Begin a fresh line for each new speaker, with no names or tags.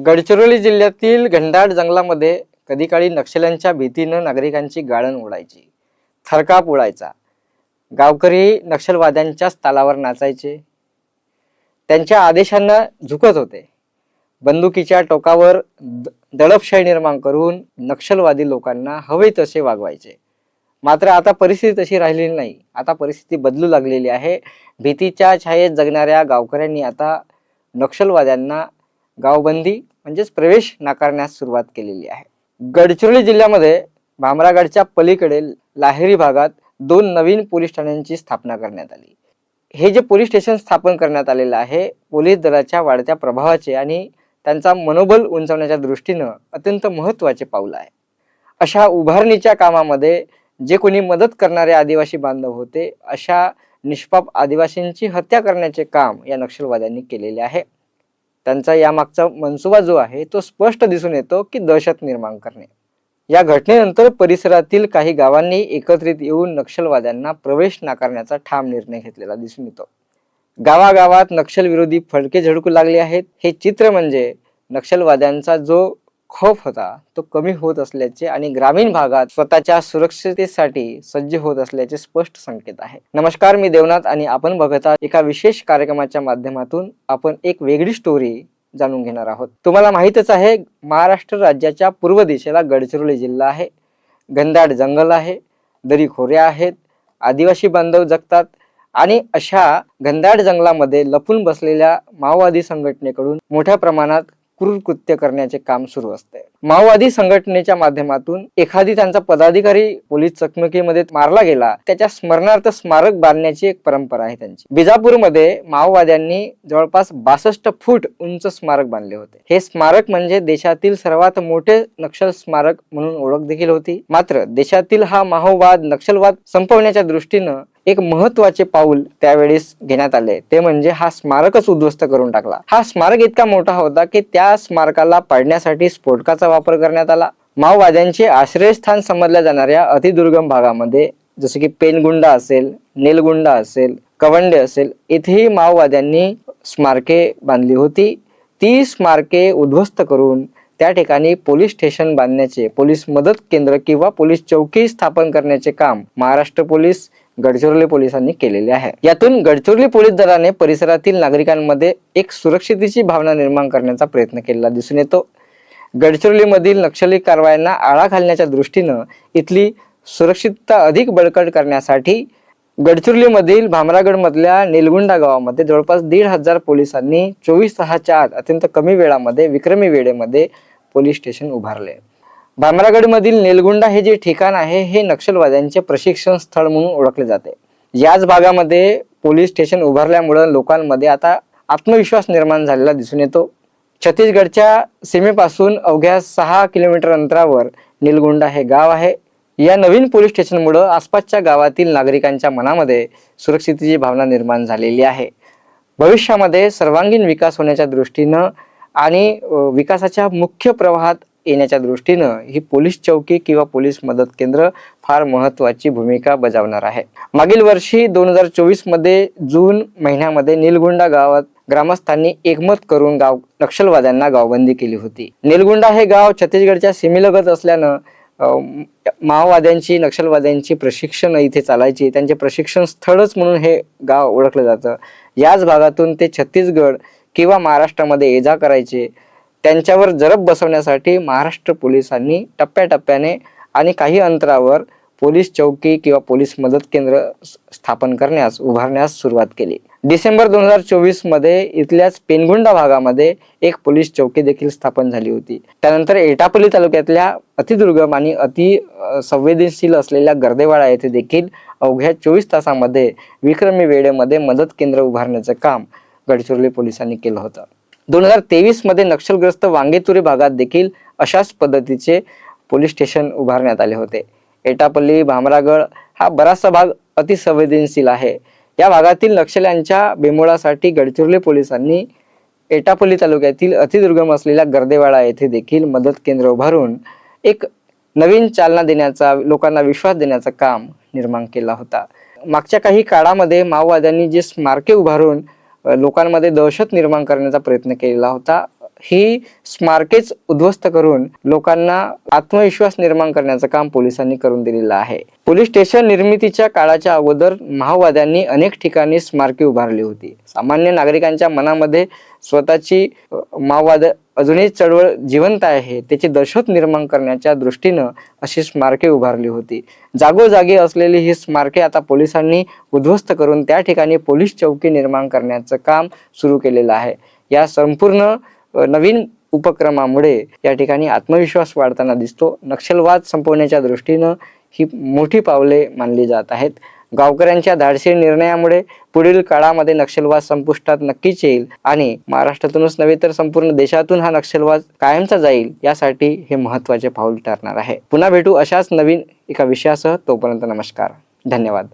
गडचिरोली जिल्ह्यातील घनदाट जंगलामध्ये कधी काळी नक्षल्यांच्या भीतीनं नागरिकांची गाळण उडायची, थरकाप उडायचा। गावकरी नक्षलवाद्यांच्याच तालावर नाचायचे, त्यांच्या आदेशांना झुकत होते। बंदुकीच्या टोकावर दडपशाही निर्माण करून नक्षलवादी लोकांना हवे तसे वागवायचे। मात्र आता परिस्थिती तशी राहिलेली नाही। आता परिस्थिती बदलू लागलेली आहे। भीतीच्या छायेत जगणाऱ्या गावकऱ्यांनी आता नक्षलवाद्यांना गावबंदी म्हणजेच प्रवेश नाकारण्यास सुरुवात केलेली आहे। गडचिरोली जिल्ह्यामध्ये भामरागडच्या पलीकडे लाहेरी भागात 2 नवीन पोलीस ठाण्यांची स्थापना करण्यात आली। हे जे पोलीस स्टेशन स्थापन करण्यात आलेलं आहे, पोलीस दलाच्या वाढत्या प्रभावाचे आणि त्यांचा मनोबल उंचावण्याच्या दृष्टीनं अत्यंत महत्त्वाचे पाऊल आहे। अशा उभारणीच्या कामामध्ये जे कोणी मदत करणारे आदिवासी बांधव होते, अशा निष्पाप आदिवासींची हत्या करण्याचे काम या नक्षलवाद्यांनी केलेले आहे। त्यांचा यामागचा मनसुबा जो आहे तो स्पष्ट दिसून येतो की दहशत निर्माण करणे। या घटनेनंतर परिसरातील काही गावांनी एकत्रित येऊन नक्षलवाद्यांना प्रवेश नाकारण्याचा ठाम निर्णय घेतलेला दिसून येतो। गावागावात नक्षलविरोधी फडके झळकू लागले आहेत। हे चित्र म्हणजे नक्षलवाद्यांचा जो खौफ होता तो कमी होत असल्याचे आणि ग्रामीण भागात स्वतःच्या सुरक्षिततेसाठी सज्ज होत असल्याचे स्पष्ट संकेत आहे। नमस्कार, मी देवनाथ आणि आपण बघत आहात एका विशेष कार्यक्रमाच्या माध्यमातून आपण एक वेगळी स्टोरी जाणून घेणार आहोत। तुम्हाला माहितच आहे, महाराष्ट्र राज्याच्या पूर्व दिशेला गडचिरोली जिल्हा आहे। घनदाट जंगल आहे, दरीखोऱ्या आहेत, आदिवासी बांधव जगतात आणि अशा घनदाट जंगलामध्ये लपून बसलेल्या माओवादी संघटनेकडून मोठ्या प्रमाणात क्रूर कृत्य करण्याचे काम सुरू असते। माओवादी संघटनेच्या माध्यमातून एखादी त्यांचा पदाधिकारी पोलीस चकमकीमध्ये मारला गेला, त्याच्या स्मरणार्थ स्मारक बांधण्याची एक परंपरा आहे त्यांची। बिजापूरमध्ये माओवाद्यांनी जवळपास 62 फूट उंच स्मारक बांधले होते। हे स्मारक म्हणजे देशातील सर्वात मोठे नक्षल स्मारक म्हणून ओळख देखील होती। मात्र देशातील हा माओवाद नक्षलवाद संपवण्याच्या दृष्टीनं एक महत्त्वाचे पाऊल त्यावेळेस घेण्यात आले, ते म्हणजे हा स्मारकच उद्ध्वस्त करून टाकला। हा स्मारक इतका मोठा होता की त्या स्मारकाला पाडण्यासाठी स्फोटकाचा वापर करण्यात आला। माओवाद्यांचे आश्रयस्थान समजल्या जाणाऱ्या अतिदुर्गम भागामध्ये जसे की पेनगुंडा असेल, नेलगुंडा असेल, कवंडे असेल, इथेही माओवाद्यांनी स्मारके बांधली होती। ती स्मारके उद्ध्वस्त करून त्या ठिकाणी पोलीस स्टेशन बांधण्याचे, पोलीस मदत केंद्र किंवा पोलीस चौकी स्थापन करण्याचे काम महाराष्ट्र पोलीस, गडचिरोली पोलिसांनी केलेले आहे। यातून गडचिरोली पोलीस दलाने परिसरातील नागरिकांमध्ये एक सुरक्षिततेची भावना निर्माण करण्याचा प्रयत्न केलेला दिसून येतो। गडचिरोलीमधील नक्षली कारवायांना आळा घालण्याच्या दृष्टीनं इथली सुरक्षितता अधिक बळकट करण्यासाठी गडचिरोलीमधील भामरागडमधल्या नेलगुंडा गावामध्ये जवळपास 1,500 पोलिसांनी 24 तासाच्या आत अत्यंत कमी वेळामध्ये, विक्रमी वेळेमध्ये पोलीस स्टेशन उभारले। भामरागडमधील नेलगुंडा हे जे ठिकाण आहे, हे नक्षलवाद्यांचे प्रशिक्षण स्थळ म्हणून ओळखले जाते। याच भागामध्ये पोलीस स्टेशन उभारल्यामुळे लोकांमध्ये आता आत्मविश्वास निर्माण झालेला दिसून येतो। छत्तीसगडच्या सीमेपासून अवघ्या 6 किलोमीटर अंतरावर नेलगुंडा हे गाव आहे। या नवीन पोलीस स्टेशनमुळे आसपासच्या गावातील नागरिकांच्या मनामध्ये सुरक्षिततेची भावना निर्माण झालेली आहे। भविष्यामध्ये सर्वांगीण विकास होण्याच्या दृष्टीनं आणि विकासाच्या मुख्य प्रवाहात येण्याच्या दृष्टीनं ही पोलीस चौकी किंवा पोलीस मदत केंद्र फार महत्त्वाची भूमिका बजावणार आहे। मागील वर्षी 2024 मध्ये जून महिन्यामध्ये नेलगुंडा गावात ग्रामस्थांनी एकमत करून नक्षलवाद्यांना गावबंदी केली होती। नेलगुंडा हे गाव छत्तीसगडच्या सीमेलगत असल्यानं माओवाद्यांची, नक्षलवाद्यांची प्रशिक्षण इथे चालायची। त्यांचे प्रशिक्षण स्थळच म्हणून हे गाव ओळखलं जातं। याच भागातून ते छत्तीसगड किंवा महाराष्ट्रामध्ये ये जा करायचे। त्यांच्यावर जरब बसवण्यासाठी महाराष्ट्र पोलिसांनी टप्प्याटप्प्याने आणि काही अंतरावर पोलीस चौकी किंवा पोलीस मदत केंद्र स्थापन उभारण्यास सुरुवात केली। डिसेंबर 2024 मध्ये इथल्याच पेनगुंडा भागामध्ये एक पोलीस चौकी देखील स्थापन झाली होती। त्यानंतर एटापल्ली तालुक्यातल्या अतिदुर्गम आणि अति संवेदनशील असलेल्या गर्देवाडा येथे देखील अवघ्या 24 तासामध्ये विक्रमी वेळेमध्ये मदत केंद्र उभारण्याचं काम गडचिरोली पोलिसांनी केलं होतं। 2023 मध्ये नक्षलग्रस्त वांगेतुरे भागात देखील अशाच पद्धतीचे पोलीस स्टेशन उभारण्यात आले होते। एटापल्ली, भामरागड हा बराचसा भाग अतिसंवेदनशील आहे। या भागातील नक्षल्यांच्या बेमोडासाठी गडचिरोली पोलिसांनी एटापल्ली तालुक्यातील अतिदुर्गम असलेल्या गर्देवाडा येथे देखील मदत केंद्र उभारून एक नवीन चालना देण्याचा, लोकांना विश्वास देण्याचं काम निर्माण केला होता। मागच्या काही काळामध्ये माओवाद्यांनी जे स्मारके उभारून लोकांमध्ये दहशत निर्माण करण्याचा प्रयत्न केलेला होता, ही स्मारकेच उद्ध्वस्त करून लोकांना आत्मविश्वास निर्माण करण्याचं काम पोलिसांनी करून दिलेलं आहे. पोलीस स्टेशन निर्मितीच्या काळाच्या अगोदर माओवाद्यांनी अनेक ठिकाणी स्मारके उभारली होती. सामान्य नागरिकांच्या मनामध्ये स्वतःची माओवाद अजूनही चळवळ जिवंत आहे त्याची दहशत निर्माण करण्याच्या दृष्टीनं अशी स्मारके उभारली होती. जागोजागी असलेली ही स्मारके आता पोलिसांनी उद्ध्वस्त करून त्या ठिकाणी पोलीस चौकी निर्माण करण्याचं काम सुरू केलेलं आहे. या संपूर्ण नवीन उपक्रमामुळे या ठिकाणी आत्मविश्वास वाढताना दिसतो. नक्षलवाद संपवण्याच्या दृष्टीनं ही मोठी पावले मानली जात आहेत. गावकऱ्यांच्या धाडसी निर्णयामुळे पुढील काळामध्ये नक्षलवाद संपुष्टात नक्कीच येईल आणि महाराष्ट्रातूनच नव्हे तर संपूर्ण देशातून हा नक्षलवाद कायमचा जाईल यासाठी हे महत्त्वाचे पाऊल ठरणार आहे. पुन्हा भेटू अशाच नवीन एका विषयासह. तोपर्यंत नमस्कार, धन्यवाद.